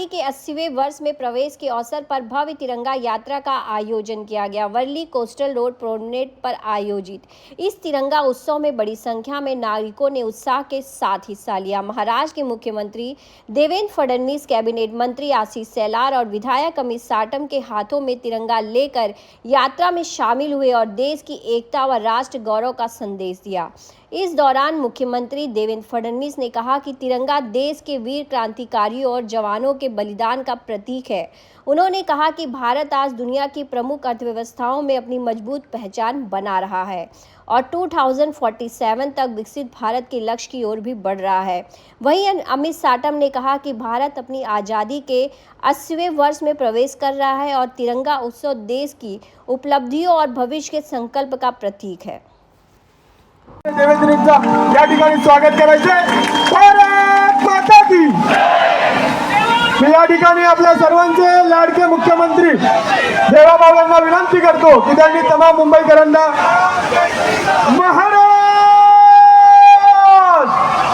के 80वें वर्ष में प्रवेश के अवसर पर भव्य तिरंगा यात्रा का आयोजन किया गया। वर्ली कोस्टल रोड प्रोमेनेड पर आयोजित इस तिरंगा उत्सव में बड़ी संख्या में नागरिकों ने उत्साह के साथ हिस्सा लिया। महाराष्ट्र के मुख्यमंत्री देवेंद्र फडणवीस, कैबिनेट मंत्री आशीष शेलार और विधायक अमित साटम के हाथों में तिरंगा लेकर यात्रा में शामिल हुए और देश की एकता व राष्ट्र गौरव का संदेश दिया। इस दौरान मुख्यमंत्री देवेंद्र फडणवीस ने कहा कि तिरंगा देश के वीर क्रांतिकारियों और जवानों के बलिदान का प्रतीक है। उन्होंने कहा कि भारत आज दुनिया की प्रमुख अर्थव्यवस्थाओं में अपनी मजबूत पहचान बना रहा है और 2047 तक विकसित भारत के लक्ष्य की ओर भी बढ़ रहा है। वहीं अमित साटम ने कहा कि भारत अपनी आज़ादी के 80वें वर्ष में प्रवेश कर रहा है और तिरंगा उत्सव देश की उपलब्धियों और भविष्य के संकल्प का प्रतीक है। देवेंद्रजींचा या ठिकाणी स्वागत करायचे। भारत माता की। मी या ठिकाणी आपल्या सर्वांचे लाडके मुख्यमंत्री देवाभाऊ यांना विनंती करतो की त्यांनी तमाम मुंबईकरांना महाराज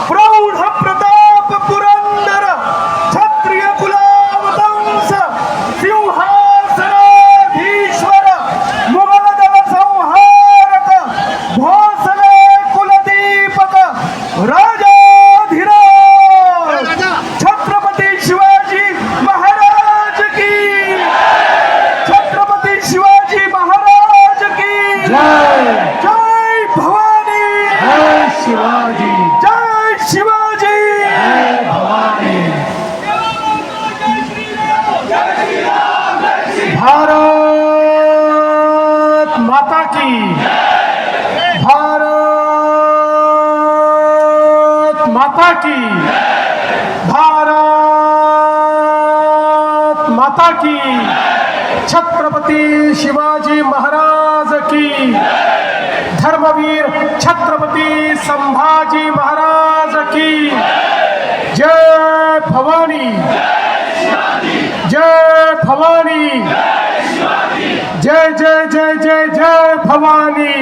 प्रौढ प्रताप पुरंदर क्षत्रिय कुलावतंस सिंहासनाधीश्वर मुघल संहारक भोसले कुलदीपक राजाधिराज छत्रपती शिवाजी महाराज की। छत्रपती शिवाजी महाराज की जय। जय भवानी। जय शिवाजी। जय शिवाजी। जय भवानी। भारत माता की। भारत माता की। भारत माता की। छत्रपती शिवाजी महाराज की। धर्मवीर छत्रपती संभाजी महाराज की जय। भवानी। जय भवानी। जय जय जय जय जय भवानी।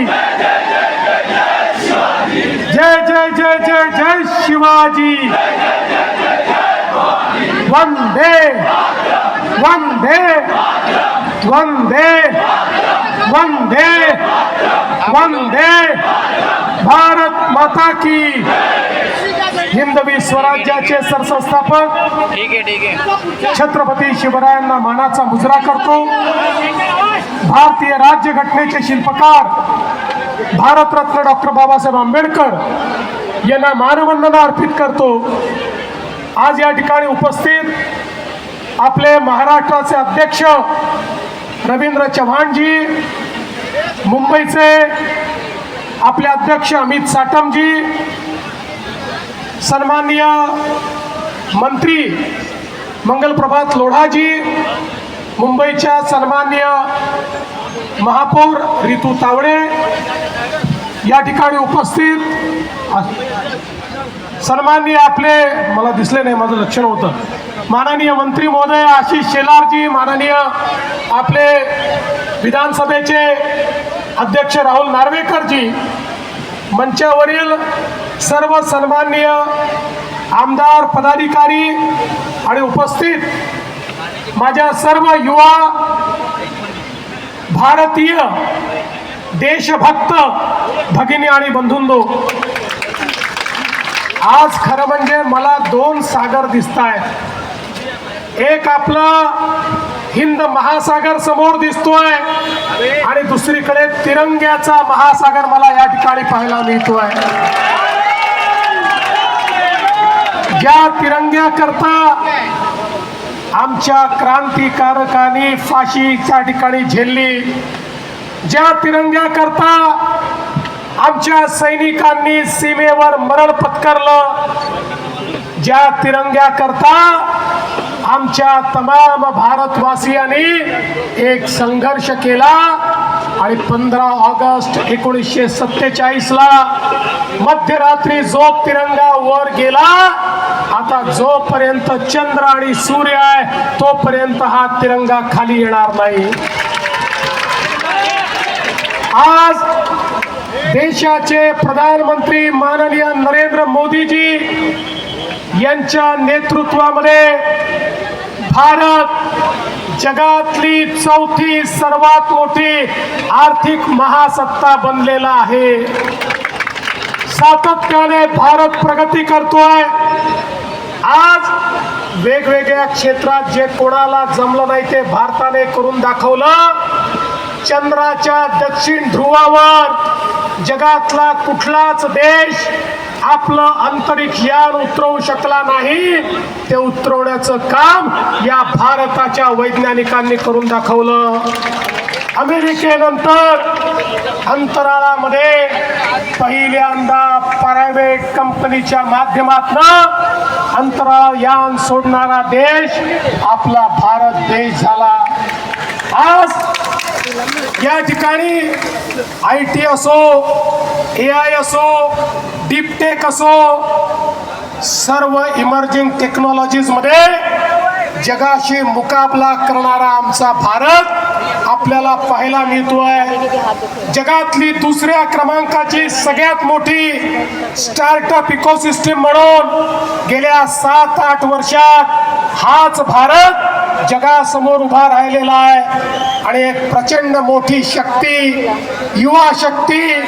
जय जय जय जय जय शिवाजी। वंदे वंदे वंदे वंदे वंदे भारत माता की। हिंदवी स्वराज्याचे सरसंस्थापक छत्रपती शिवरायांना मानाचा मुजरा करतो। भारतीय राज्यघटनेचे शिल्पकार भारतरत्न डॉक्टर बाबासाहेब आंबेडकर यांना मानवंदना अर्पित करतो। आज या ठिकाणी उपस्थित आपले महाराष्ट्राचे अध्यक्ष रवींद्र चव्हाणजी, मुंबईचे आपले अध्यक्ष अमित साटमजी, सन्माननीय मंत्री मंगलप्रभात लोढाजी, मुंबईच्या सन्माननीय महापौर रितू तावडे या ठिकाणी उपस्थित, सन्माननीय आपले मला दिसले नाही, माझं लक्ष नव्हतं, माननीय मंत्री महोदय आशीष शेलारजी, माननीय आपले विधानसभेचे अध्यक्ष राहुल नार्वेकरजी, मंचावरील सर्व सन्माननीय आमदार पदाधिकारी आणि उपस्थित माझ्या सर्व युवा भारतीय देशभक्त भगिनी आणि बंधूंनो, आज खरं म्हणजे मला दोन सागर दिसतायत. एक आपला हिंद महासागर समोर दिसतोय आणि दुसरीकडे तिरंग्याचा महासागर मला या ठिकाणी पाहायला मिळतोय. ज्या तिरंग्याकरता आमच्या क्रांतिकारकांनी फाशीच्या ठिकाणी झेलली, ज्या तिरंग्याकरता आमच्या सैनिकांनी सीमेवर मरण पत्करलं, ज्या तिरंग्याकरता आमच्या तमाम भारतवासियांनी एक संघर्ष केला आणि 15 ऑगस्ट 1947 ला मध्यरात्री जो तिरंगा वर गेला, आता जोपर्यंत चंद्र आणि सूर्य आहे तोपर्यंत हा तिरंगा खाली येणार नाही. आज देशाचे प्रधानमंत्री माननीय नरेंद्र मोदीजी यांच्या नेतृत्वामध्ये भारत जगातली चौथी सर्वात मोठी आर्थिक महासत्ता बनलेला आहे. सातत्याने भारत प्रगती करतोय. आज वेगवेगळ्या क्षेत्रात जे कोणाला जमलं नाही ते भारताने करून दाखवलं. चंद्राच्या दक्षिण ध्रुवावर जगातला कुठलाच देश आपलं अंतरिक्ष यान उतरवू शकला नाही. ते उतरवण्याचं काम या भारताच्या वैज्ञानिकांनी करून दाखवलं. अमेरिकेनंतर अंतराळामध्ये पहिल्यांदा प्रायव्हेट कंपनीच्या माध्यमातून अंतराळ यान सोडणारा देश आपला भारत देश झाला. आज या ठिकाणी IT असो, AI असो, डीपटेक असो, सर्व इमर्जिंग टेक्नॉलॉजीज मध्ये जगाशी मुकाबला करणारा आमचा भारत आपल्याला पाहायला मिळतोय. जगातली दुसऱ्या क्रमांकाची सगळ्यात मोठी स्टार्टअप इकोसिस्टीम म्हणून गेल्या 7-8 वर्षात हाच भारत जगासमोर उभा राहिलेला आहे. आणि एक प्रचंड मोठी शक्ती, युवा शक्ती,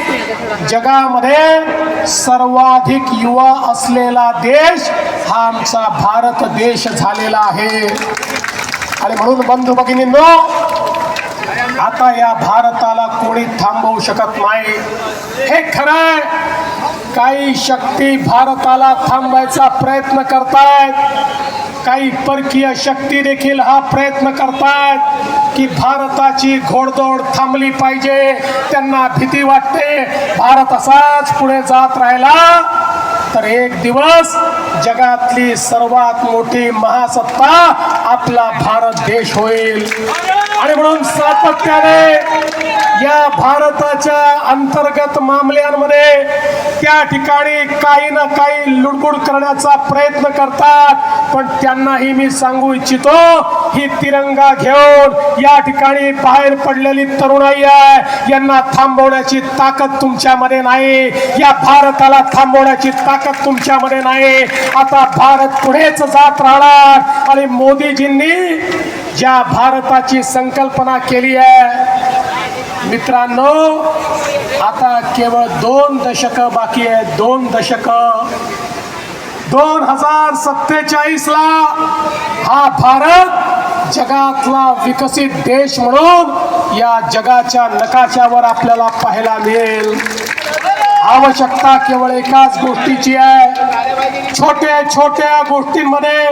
जगामध्ये सर्वाधिक युवा असलेला देश हा आमचा भारत देश झालेला आहे. आणि म्हणून बंधू भगिनींनो, आता या भारताला कोणी थांबवू शकत नाही. हे खरंय, काही शक्ती भारताला थांबवायचा प्रयत्न करतायत. काही परकीय शक्ती देखील हा प्रयत्न करतायत की भारताची घोडदौड थांबली पाहिजे. त्यांना भीती वाटते भारत असाच पुढे जात राहिला तर एक दिवस जगातली सर्वात मोठी महासत्ता आपला भारत देश होईल. आणि म्हणून सातत्याने या भारताच्या अंतर्गत मामल्यांमध्ये त्या ठिकाणी काही ना काही लुडबुड करण्याचा प्रयत्न करतात. पण त्यांनाही मी सांगू इच्छितो, ही तिरंगा घेऊन या ठिकाणी बाहेर पडलेली तरुणाई आहे, यांना थांबवण्याची ताकद तुमच्यामध्ये नाही. या भारताला थांबवण्याची ताकद तुमच्यामध्ये नाही. आता भारत पुढेच जात राहणार. आणि मोदीजींनी ज्या भारताची संकल्पना केली आहे मित्रांनो, आता केवळ 2 दशकं बाकी आहेत. 2 दशकं. 2047 ला हा भारत जगातला विकसित देश म्हणून या जगाच्या नकाशावर आपल्याला पाहायला मिळेल. आवश्यकता केवळ एकाच गोष्टीची आहे. छोट्या छोट्या गोष्टींमध्ये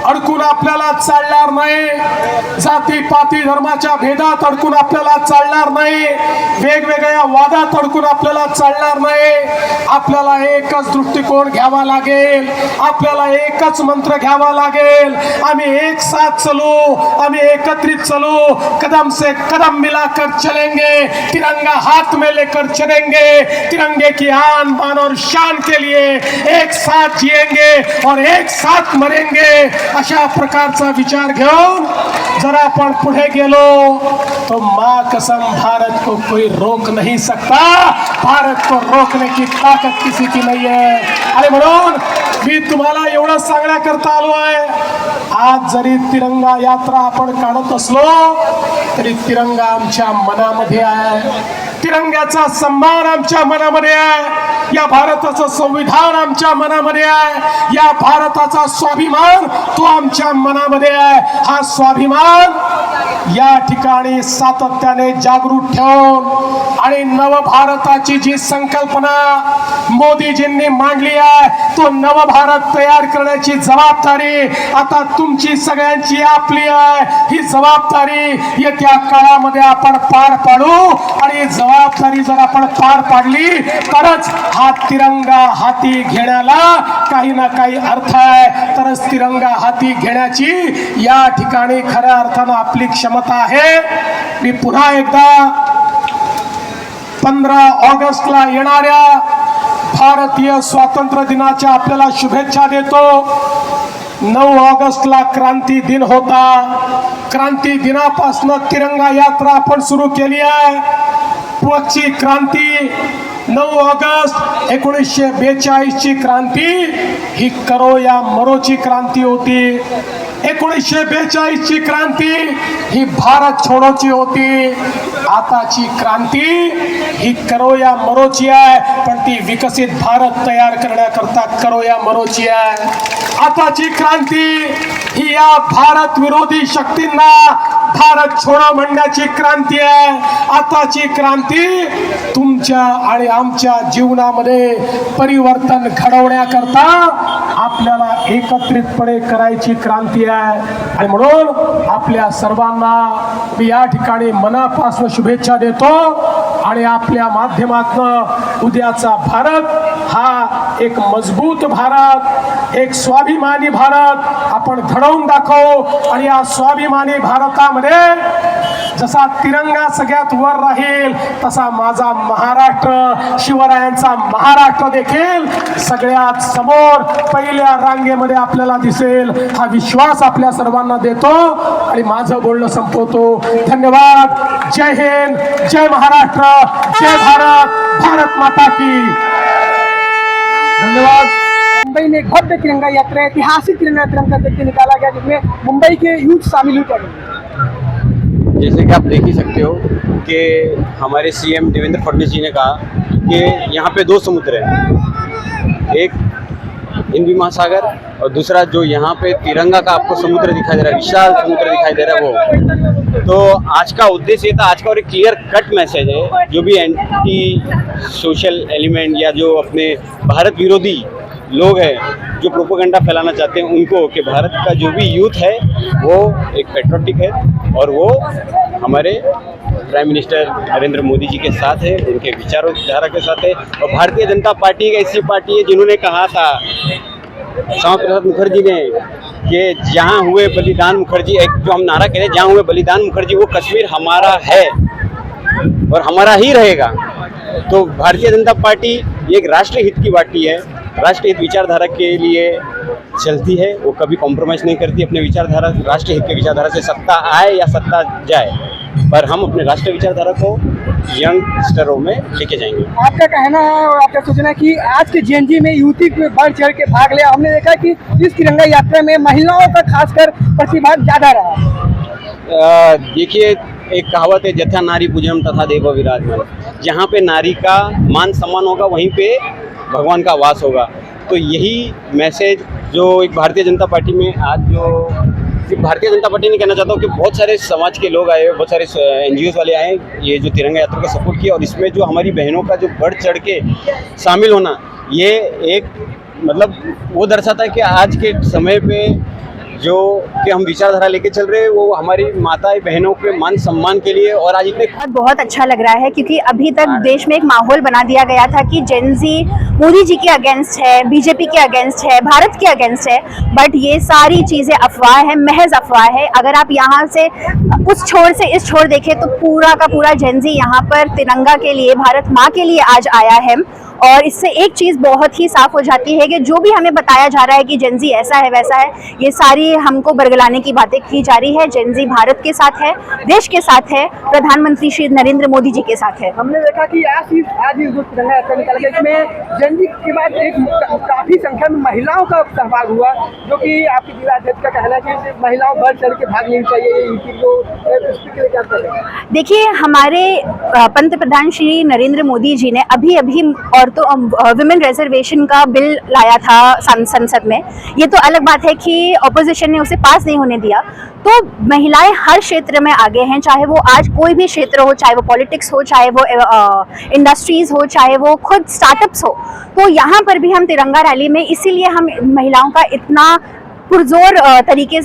अडकून आपल्याला चालणार नाही. जातीपाती धर्माच्या भेदात अडकून आपल्याला चालणार नाही. वेगवेगळ्या वादात अडकून आपल्याला चालणार नाही. आपल्याला एकच दृष्टिकोन घ्यावा लागेल. आपल्याला एकच मंत्र घ्यावा लागेल. आम्ही एक साथ चलो, आम्ही एकत्रित चलो, कदम से कदम मिलाकर चलेंगे, तिरंगा हाथ में लेकर चलेंगे, तिरंगे की आन बान और शान के लिए एक साथ जिएंगे और एक साथ मरेंगे. अशा प्रकारचा विचार घेऊन जर आपण पुढे गेलो तो माँ कसम भारत को कोई रोक नहीं सकता. भारत को रोकने की ताकत किसी की नहीं है. आणि म्हणून मी तुम्हाला एवढं सांगण्याकरता आलो आहे, आज जरी तिरंगा यात्रा आपण काढत असलो तरी तिरंगा आमच्या मनामध्ये आहे. तिरंग्याचा सन्मान आमच्या मनामध्ये आहे. या भारताचं संविधान आमच्या मनामध्ये आहे. या भारताचा स्वाभिमान तो आमच्या मनामध्ये आहे. हा स्वाभिमान या ठिकाणी सातत्याने जागृत ठेवून आणि नवभारताची जी संकल्पना मोदीजींनी मांडली आहे, तो नवभारत तयार करण्याची जबाबदारी आता तुमची सगळ्यांची आपली आहे. ही जबाबदारी येत्या काळामध्ये आपण पार पाडू. आणि जबाबदारी जर आपण पार पाडली तरच हा तिरंगा हाती घेण्याला काही ना काही अर्थ आहे. तरच तिरंगा हाती घेण्याची या ठिकाणी खऱ्या अर्थानं आपली क्षमता आहे. मी पुन्हा एकदा 15 ऑगस्टला येणाऱ्या भारतीय स्वातंत्र्य दिनाच्या आपल्याला शुभेच्छा देतो. 9 ऑगस्टला क्रांती दिन होता. क्रांती दिनापासून तिरंगा यात्रा आपण सुरू केली आहे. पुढची क्रांती 9 ऑगस्ट 1942 ची क्रांती ही करो या मरोची क्रांती होती. 1942 ची क्रांती ही भारत छोडोची होती. आताची क्रांती ही करो या मरोची आहे, पण ती विकसित भारत तयार करण्याकरता करो या मरोची आहे. आताची क्रांती ही या भारत विरोधी शक्तींना भारत छोडो म्हणण्याची क्रांती आहे. आताची क्रांती तुमच्या आणि आमच्या जीवनामध्ये परिवर्तन घडवण्याकरता आपल्याला एकत्रितपणे करायची क्रांती आहे. आणि म्हणून आपल्या सर्वांना मी या ठिकाणी मनापासून शुभेच्छा देतो. आणि आपल्या माध्यमातून उद्याचा भारत हा एक मजबूत भारत, एक स्वाभिमानी भारत आपण घडवून दाखवू. आणि या स्वाभिमानी भारतामध्ये जसा तिरंगा सगळ्यात वर राहील, तसा माझा महाराष्ट्र, शिवरायांचा महाराष्ट्र देखील सगळ्यात समोर पहिल्या रांगेमध्ये आपल्याला दिसेल, हा विश्वास आपल्या सर्वांना देतो. आणि माझं बोलणं संपवतो. धन्यवाद. जय हिंद, जय महाराष्ट्र, जय भारत, भारत माता की. धन्यवाद. मुंबई में एक भव्य तिरंगा यात्रा, ऐतिहासिक तिरंगा यात्रा करके निकाला गया, जिसमें मुंबई के यूथ शामिल हुए. जैसे कि आप देख ही सकते हो कि हमारे सीएम देवेंद्र फडणवीस जी ने कहा कि यहाँ पे दो समुद्र हैं, एक हिंदी महासागर और दूसरा जो यहाँ पे तिरंगा का आपको समुद्र दिखाई दे रहा है, विशाल समुद्र दिखाई दे रहा है वो. तो आज का उद्देश्य था, आज का और एक क्लियर कट मैसेज है, जो भी एंटी सोशल एलिमेंट या जो अपने भारत विरोधी लोग हैं जो प्रोपेगेंडा फैलाना चाहते हैं उनको, कि भारत का जो भी यूथ है वो एक पेट्रोटिक है और वो हमारे प्राइम मिनिस्टर नरेंद्र मोदी जी के साथ है, उनके विचारधारा के साथ है. और भारतीय जनता पार्टी एक ऐसी पार्टी है जिन्होंने कहा था श्यामा प्रसाद मुखर्जी ने कि जहाँ हुए बलिदान मुखर्जी, एक जो हम नारा कह रहे हैं, जहाँ हुए बलिदान मुखर्जी वो कश्मीर हमारा है और हमारा ही रहेगा. तो भारतीय जनता पार्टी एक राष्ट्रीय हित की पार्टी है, राष्ट्रीय हित विचारधारा के लिए चलती है, वो कभी कॉम्प्रोमाइज़ नहीं करती अपने विचारधारा, राष्ट्रीय हित की विचारधारा से सत्ता आए या सत्ता जाए, पर हम अपने राष्ट्रीय विचारधारा को यंगस्टरों में लेके जाएंगे. आपका कहना है और आपका सोचना है कि आज के जेएनजी में युवती को बढ़ चढ़ के भाग लिया. हमने देखा कि इस तिरंगा यात्रा में महिलाओं का खासकर प्रतिभाग ज़्यादा रहा. देखिए, एक कहावत है, जथा नारी पूजनम तथा देव विराजमान. जहाँ पे नारी का मान सम्मान होगा वहीं पे भगवान का वास होगा. तो यही मैसेज जो एक भारतीय जनता पार्टी में आज जो सिर्फ भारतीय जनता पार्टी नहीं कहना चाहता हूँ कि बहुत सारे समाज के लोग आए, बहुत सारे NGOs वाले आए, ये जो तिरंगा यात्रा का सपोर्ट किया. और इसमें जो हमारी बहनों का जो बढ़ चढ़ के शामिल होना, ये एक मतलब वो दर्शाता है कि आज के समय पे जो कि हम विचारधारा लेके चल रहे हैं वो हमारी माताएं बहनों के मान सम्मान के लिए. और आज इतने बहुत अच्छा लग रहा है क्योंकि अभी तक देश में एक माहौल बना दिया गया था कि जेन जी मोदी जी के अगेंस्ट है, बीजेपी के अगेंस्ट है, भारत के अगेंस्ट है. बट ये सारी चीज़ें अफवाह है, महज अफवाह है. अगर आप यहाँ से उस छोर से इस छोर देखें तो पूरा का पूरा जेन जी यहाँ पर तिरंगा के लिए, भारत माँ के लिए आज आया है. और इससे एक चीज़ बहुत ही साफ हो जाती है कि जो भी हमें बताया जा रहा है कि जेन जी ऐसा है वैसा है, ये सारी हमको बरगलाने की बातें की जा रही है. जेन जी भारत के साथ है, देश के साथ है, प्रधानमंत्री श्री नरेंद्र मोदी जी के साथ है. हमने देखा कि आज जो तिरंगा यात्रा निकाला गया, इसमें जेएनजी के बाद एक काफ़ी संख्या में महिलाओं का सहभाग हुआ, जो कि आपके जिला अध्यक्ष का कहना है कि महिलाओं बढ़ चढ़ के भाग लेनी चाहिए. इसके क्या कर रहे हैं? देखिए, हमारे पंत प्रधान श्री नरेंद्र मोदी जी ने अभी विमेन रिजर्वेशन का बिल लाया था संसद में. ये तो अलग बात है कि ऑपोजिशन ने उसे पास नहीं होने दिया. तो महिलाएं हर क्षेत्र में आगे हैं, चाहे वो आज कोई भी क्षेत्र हो, चाहे वो पॉलिटिक्स हो, चाहे वो इंडस्ट्रीज हो, चाहे वो खुद स्टार्टअप्स हो. तो यहाँ पर भी हम तिरंगा रैली में इसीलिए हम महिलाओं का इतना पुरजोर तरीके से